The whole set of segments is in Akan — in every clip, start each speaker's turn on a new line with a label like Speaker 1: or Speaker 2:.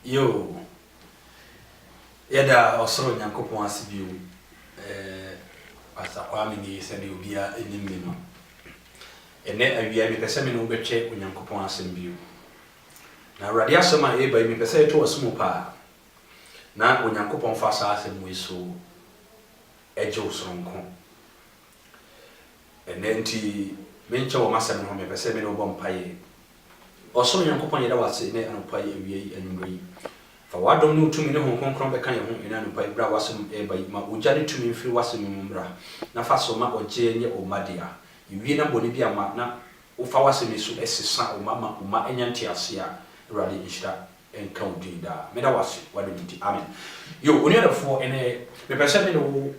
Speaker 1: Yo, yada osoro nyankopon asibio asa kwame ni sene obia enimme no ene awia mi pese me no betwe nyankopon asembio na awrade asema eba mi pese eto osmo pa na nyankopon fa sa asemu eso eje osoronko ene nti menche wo masem no me pese me no bom paye osoro nyankopon yeda wase ne anopaye awia yi anwumri fa wadom no tumi ne hon konkron be kan ye ho ina anopaye bra wasem eba yi ma ojare tumi mfiri wasem mumra na fa so ma oje nye omadia yiwie na boni bia ma na ufa wasem eso esesa oma enyanti ase a rally inshira enka udida meda wase wademiti amen yo oniadafo ene me pese me no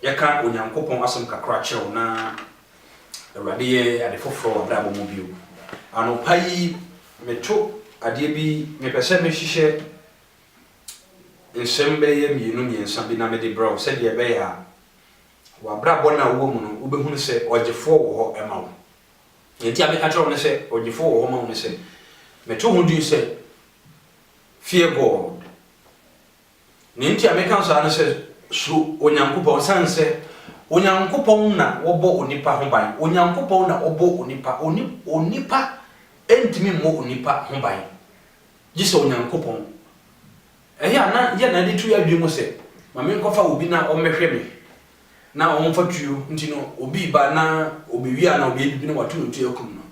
Speaker 1: yaka onyankopon asem kakra kyew na rally ye ade foforo abra bomo bio anopayi meto ade bi me pese me hihye ensembe ye mienu miensa bi na me de bro se de be ya wa bra bona wo mu no ubehunu se ogefo wo ho ema wo enti abeka kyew ne se ogefo wo ho ma wo ne se meto hundu se fear God ni enti abeka so ane se su onyankopon sanse onyankopon na wobo onipa ho ban onyankopon na obo onipa entimi mo onipa ho ban gise onyankopon ehia na ye na de tu adwemu se mame nkofa obi na omehwe me na omfa tuo nti no obi ba na obewi na obi bi na watu no tu akum no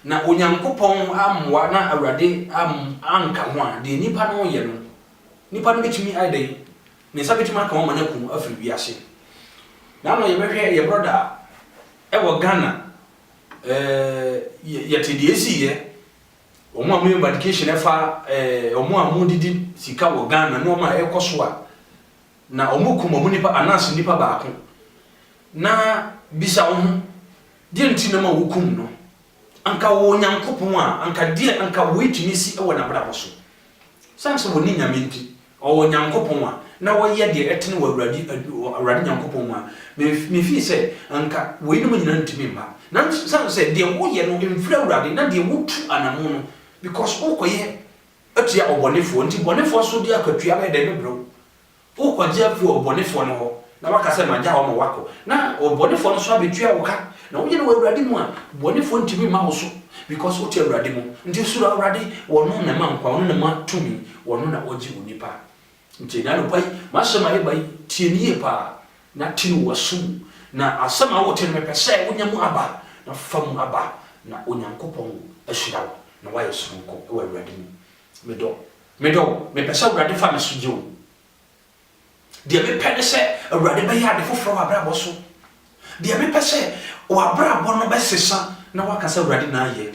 Speaker 1: na onyankopon amwa na awrade anka ho a de nipa no ye no nipa no betimi aidai ne sabetimi aka ho manakum afri wiase na no ye behwe ye brother e wo Ghana ye TDC ye omo amu education efa omo amu didi sika wo Ghana no ma ekoso a na omo kuma mu nipa ananse nipa baako na bisa wo die nti na ma wokum no anka wo nyankopon a anka die anka wo etumi si e wo na bra boso sanse wo ni nyamenti o wo nyankopon a na wo ye de etene wo awrade nyankopon a me fi se anka wo inu nyina ntimi mba na sanse de wo ye no mfiri awrade na de wo tu anamo no because okoye atia obonefo nti bonefo so dia akatua ba de bebro okoje afi obonefo no ho na waka se maja ho wako na obonefo no so abetua woka na wo ye no awrade mu a bonefo ntimi ma wo so because otia awrade mu nti suru awrade wono na ma nkwa wono na ma tumi wono na oji onipa nti na no pai masema e bai tienie pa na tinu wasu na asema wo tenu mepese wonyamu aba na famu aba na onyankopon ahira wo na wa yesunko e wa awrade mu medo mepese awrade fa me sujo de me pede se awrade ba ya de foforo wa bra boso de me pese wa bra bo no be sesa na wa kasa awrade na ye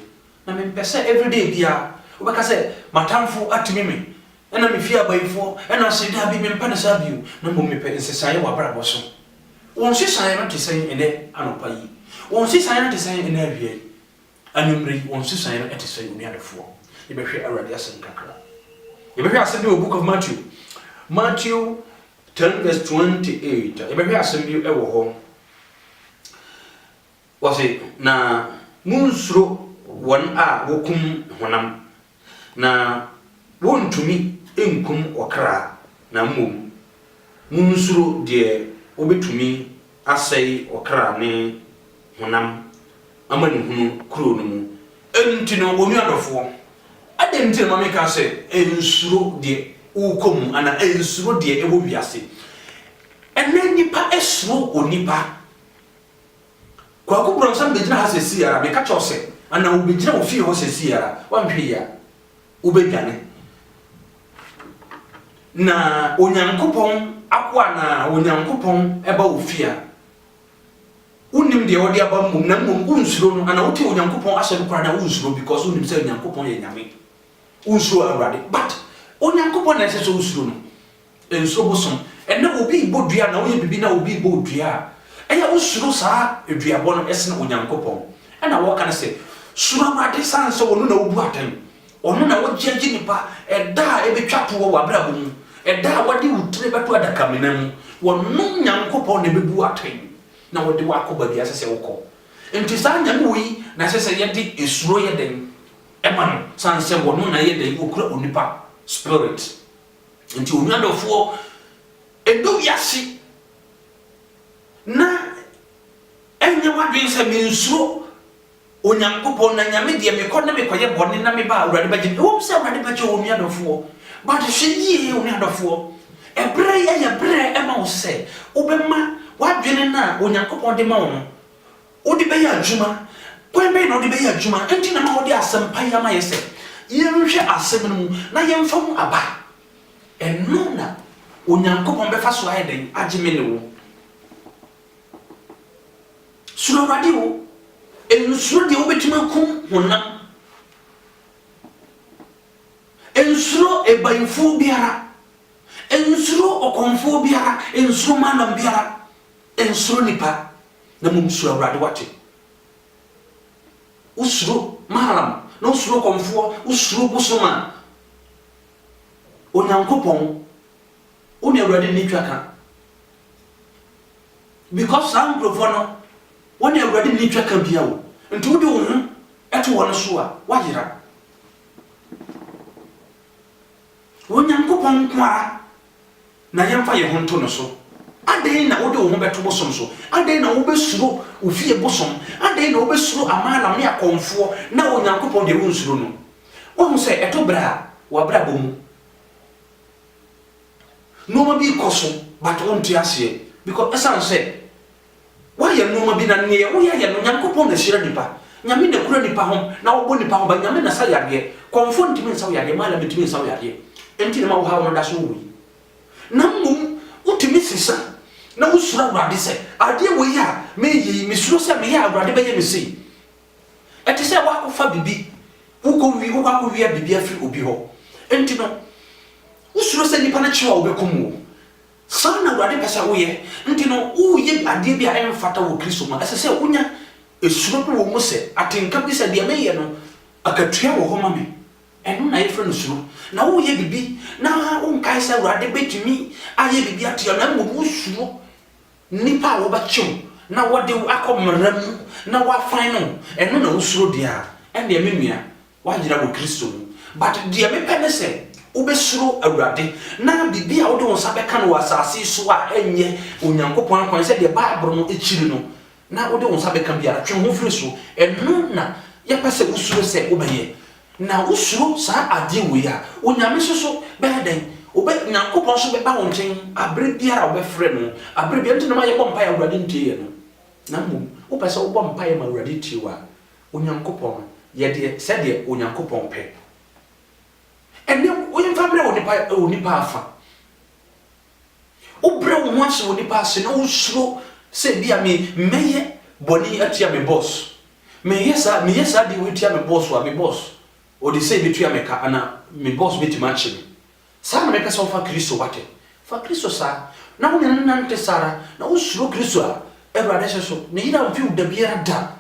Speaker 1: na me pese everyday bia wo be kasa matamfo atimi me ena me fia bayifo ena se da bi me pede sa biu na mo me pede sesa ye wa bra boso won sesa ye no te sen ene anopa yi won sesa ye no te sen ene awie anumri won sesa ye no te sen uniadefo ye be hwe awrade asen kakra ye be hwe asen the book of Matthew 10 verse 28 ye be hwe asen bi e wo ho wase na munsuro won a wokum honam na wontumi enkum okra na mmom munsuro de obetumi asai okra ne honam amani hunu kuro no mu enti no onuadofo ade nti no meka se ensuro de ukom ana ensuro de ewo wiase enne nipa esuro onipa kwa kubro sam bejina ha sesi yara meka chose ana ubejina ofie ho sesi yara wanhwe ya ubedwane na onyankopon akwa na onyankopon eba ofia unim de odi aba mum na mum unsuro no ana wote onyankopon asem kwa na unsuro because unim say onyankopon ye nyame unsuro awrade but onyankopon na se so unsuro no enso bosom ena obi bodua na oye bibi na obi bodua eya unsuro saa eduabo no esene onyankopon ena wo kan se suro awrade sanse wono na obu atan ono na wogyeje nipa eda ebetwa to wo abra bomu eda wadi utre beto adaka menam wono nyankopon na bebu atan na wodi wakoba bi asese wokọ enti sa nyame na asese yedi esuro yeden ema no sanse wono na yeden okura onipa spirit. Nti onuadofo edo yasi na enye wadwen se mensuro onyankopon na nyame de me kɔ na me kɔye bɔne na me ba awurade bagye wo se awurade bagye onuadofo but hweye onuadofo ebre ya bre ema wo se obema wadwen na onyankopon de ma wo no odi be ya adwuma kwen be na odi be ya adwuma enti na ma odi asempa ya ma yese yɛnhwɛ asɛm no mu na yɛmfa mu aba ɛno na onyankopɔn bɛfa so ayɛ den agye me ne wo suro awurade wo ensuro deɛ wobɛtumi akum honam ensuro ebayifo biara ensuro ɔkɔmfo biara ensuro manam biara ensuro nipa na mum suro awurade wate usuro maram no usuro ɔkɔmfo usuro bosoma onyankopɔn oni awurade ni twaka because some nkrofo no oni awurade ni twaka bia wo nti wode wo ho eto wo no so a wayera onyankopɔn kwara na yɛmfa yɛ ho nto no so adɛn na wode wo ho bɛto bosom so adɛn na wobɛsuro ofie bosom adɛn na wobɛsuro amala me akɔmfo na onyankopɔn de wo nsuro no wo hu sɛ ɛto bra wa bra bomu no bi koso but won't ase because esan say why you no bi na ne wo ya no nyankopon na hira nipa nyame na kura nipa ho na wo bo nipa ho ba nyame na sa yade konfo ntimi nsa wo yade mala ntimi nsa wo yade enti na ma wo ha wo da so wo na mum utimi sisa na wo sura awurade se ade wo ya me yi me suro se me ya awurade be ye me sei eti se wa ko fa bibi wo ko wi wo ko wi bibi afiri obi ho enti no usuro se nipa na chiwa obekum wo sana awurade pesa wo ye nti no wo ye ade bia emfata wo Kristo ma ese se unya esuro wo mu se atenka bi se de me ye no akatua wo ho ma me eno na yefre no suro na wo ye bibi na wo nkai se awurade betumi aye bibi atia na mo usuro nipa wo ba chiw na wo de akomram na wa fan no eno na usuro dia ende me nua wa gira wo Kristo mu but dia me pene se ubesuro awurade na bibia wo de won sabe kan wo asase so a enye onyankopon akwan se de bible no echiri no na wo de won sabe kan biara twen ho firi so eno na ye pese usuro se obeye na usuro sa ade wo ya onyame so be den obe nyankopon so be ba won chen abre biara wo be frɛ no abre bia nti no ma ye bɔ mpa ya awurade ntie no na mum wo pese wo bɔ mpa ya ma awurade tie wa onyankopon ye de se de onyankopon pɛ ene oyin famre onipa afa obre wo ho ase onipa ase na usuro se bia me meye boni atia me boss me yesa de wetia me boss wa me boss o de se betua me ka ana me boss betima chi me sa na me pesa fa Kristo wate fa Kristo sa na wo nana nte sara na usuro Kristo a everade so ne yira mfi da biara da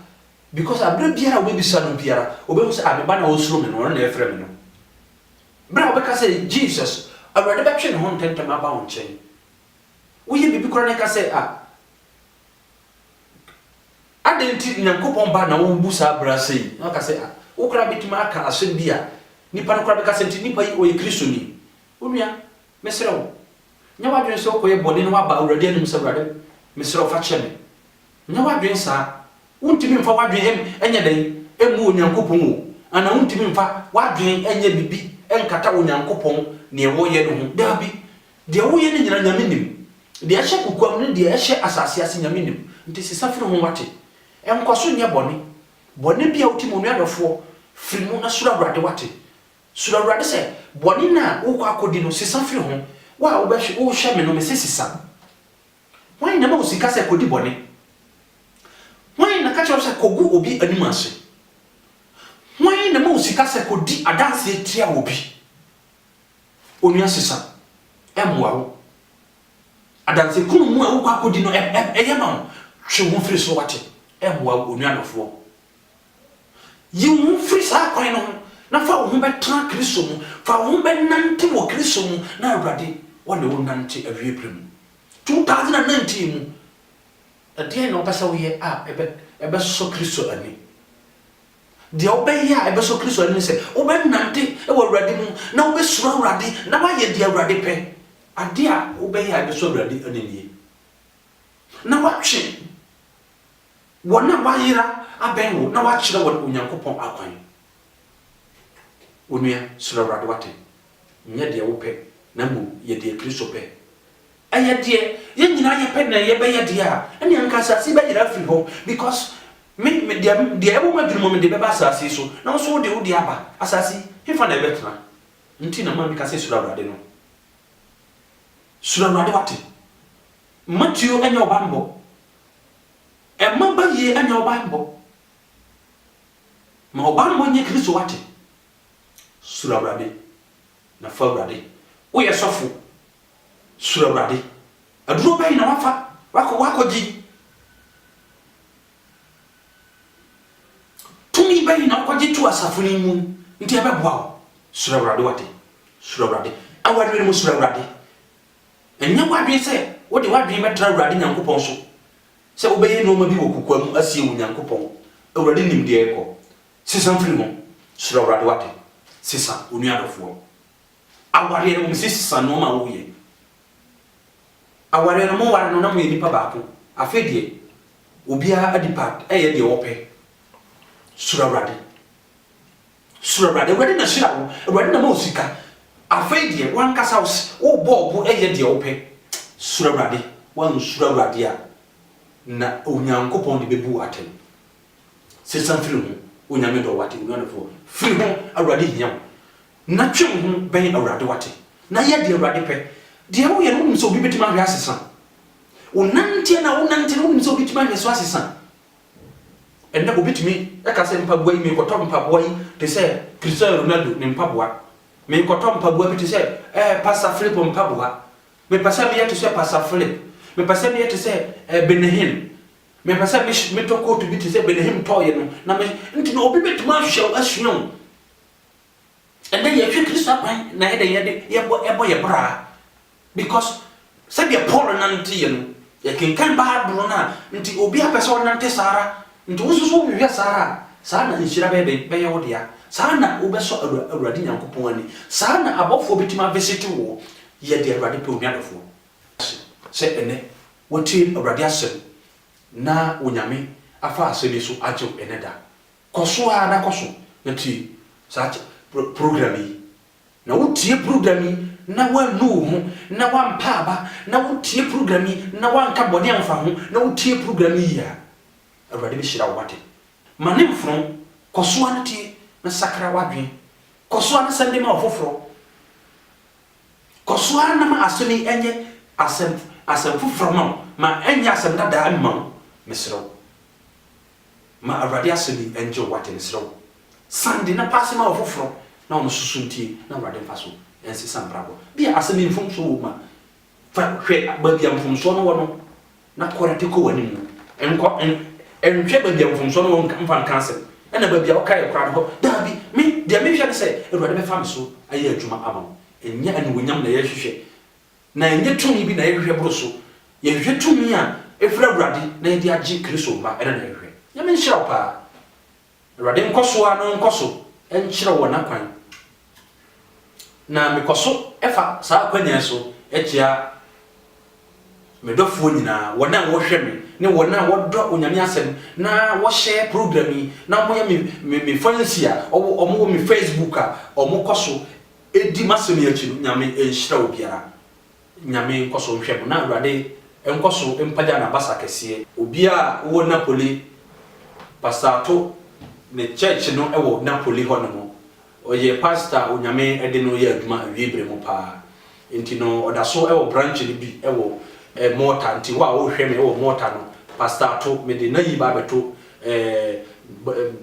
Speaker 1: because abre biara we bisa no biara obe se a me ba na usuro me no na efre me no bra obeka say Jesus awurade betwe ne ho ntentem aba wo nchen wo ye bibi kora ne ka say adenti nyankopon ba na wo busa bra say na ka say wo kora betima aka asem bia nipa kora be ka say nipa yi o ye Kristo ni onua mesrew nya wadwen so ko ye body no aba awurade anim say awurade mesrew fa che me nya wadwen sa wontimi mfa wadwen enye den emu onyankopon wo ana wontimi mfa wadwen enye bibi enkata onyankopon ne wo ye no ho dabi de wo ye ne nyina nyame nim de ehye kukwam ne de ehye asase ase nyame nim nti sisafiri ho wate enkoso nye bone bia utimo no adofo firi mu na sura awurade wate sura awurade se bone na wo kwa akodi no sisafiri ho wa wo behwe wo hwe me no me sisisa wan na ma usika se kodi bone wan na ka che se kogu obi anim ase wan na ma usika se kodi adanse etia obi onua sisa emwa wo adanse kunu mu a wo kwa akodi no eyema wo hwe wo firi so wate emwa wo onua nofo yi wo firi sa kwan no na fa wo betra Kristo mu fa wo nante wo Kristo mu na awurade wone wo nante awie prem 2019 mu ade na obasa wo ye ebe so Kristo ani de obeya ebeso Kristo ani se obenante e wo awurade mu na obesuro awurade na waye de awurade pe ade a obeya ebeso awurade anenie na watwe wona wayira abenwo na wakyere won onyankopon akwan onua suro awurade wate nya de wo pe na mu ye de Kristo pe aya de ye nyina ye pe na ye be ye de a ene ankasa si be yira free ho because me de ewo madwumo me de beba asase so na so de wo de aba asase hefa na ebetena nti na ma mi ka se suro awurade no suro awurade wate Matthew anya obambo e ma ba ye anya obambo ma obambo nye Kristo wate suro awurade na fa awurade wo ye sofo suro awurade aduro bayi na wafa wako ji tumi bayi na wako ji tu asafuni mu nti ebe boa suro awurade wate suro awurade awadwe mu suro awurade enya wadwe se wo de wadwe metra awurade nyankopon so se obeye no ma bi wokukwam asie wu nyankopon awurade nim de eko sisan firi mo suro awurade wate sisan onuadofo aware no sisa no ma wo ye aware no mo ware no na mo ye nipa baako afedie obia adipat eye de wope suro awurade awurade na shira wo awurade na ma osika afedie wan kasa wo bobu eye de wope suro awurade wan suro awurade a na onyankopon de bebu atem sisan firi ho onyame do wate onyanofo firi ho awurade hiam na twem ho ben awurade wate na ye de awurade pe de wo ye no so obi betima hwe asesa onante na onante no so obi betima hwe so asesa enda obi betimi e ka se mpaboa yi me koto mpaboa yi te se Cristiano Ronaldo ne mpaboa me koto mpaboa bi te se Pastor Philip mpaboa me pasa bi te se Pastor Philip me pasa bi te se Benehim me pasa me to koto bi te se Benehim toye no na me nti no obi betima hwe asuon and then you Christ appoint na ye boy bra because say be Paul nante ye no ye kan Bible na nti obi apese nante sara nti wosusu bi sara na nshira be ye wo dia na obeso awurade nyankopon ani na abofo betima visit wo ye de awurade pe onuadofo say ene woti awurade asem na onyame afa asemi so agye eneda koso a na koso nti sache program yi na wotie program yi na wanu ho na wampa aba na wotie program yi na wanka bode amfa ho na wotie program yi ya awurade be hira wate mane mfro koso antie na sakra wadwen koso an sande ma ofoforo koso an ma asoni enye asem foforo ma enye asem dada ma mesro ma awurade asoni enje wate mesro sande na passe ma ofoforo na ono susunti na awurade mfaso ense sambrabo bia asemi mfomso wo ma fa hwe babia mfomso no wono na korate ko wani mu enhwe babia mfomso no won mfa cancel ena babia okai kwara ho dabi me dia me hwe se awurade be famso aye adwuma ama enya ani wonyam na ye hwehwe na enye tumi bi na ye hwehwe broso ye hwehwe tumi a efra awurade na ye dia agi Kristo ba ena na ye hwehwe ya me nhyira pa awurade nkoso ano nkoso enkyere wona kwan na mekoso efa sa kwanya so ekia medofo nyina wona wo hwe me ne wona wodo onyame asem na wo share program yi na mo ya me fancy a omo me Facebook a omo koso edi masem ya chiru nyame enhyira obiara nyame nkoso hwe mo na awurade enkoso empaja na basa kese obi a wo Napoli pastor to ne church no ewo Napoli hono mo oye pastor onyame ede no ye aduma wiebre mo pa enti no odaso ewo branch ni bi ewo mortar nti wa wo hwe me ewo mortar no pastor to me de na yi ba beto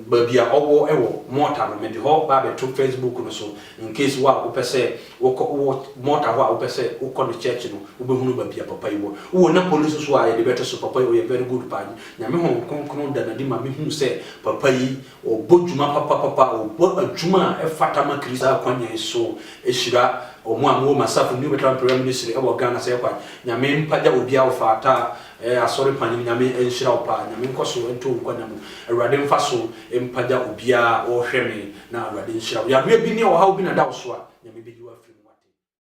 Speaker 1: babia owo ewo mortar no me de ho ba beto Facebook no so in case wa opese wo mortar wa opese wo ko no church no wo behunu babia papa yiwo wo na police so aye de beto so papa yiwo ye very good pa nyame ho konkon da na di ma me hunu se papa yi o bodjuma papa o bo adwuma e fata ma krisa kwanya so ehira omo amu masafu new veteran program ministry e wo Ghana se kwa nyame mpaja obi a ofata asori panyin nyame enhira opa nyame nkoso ento nkwanam awurade mfaso empaja obi a wo hweme na awurade enhira ya bi ni o ha obi na da wo so a nyame bi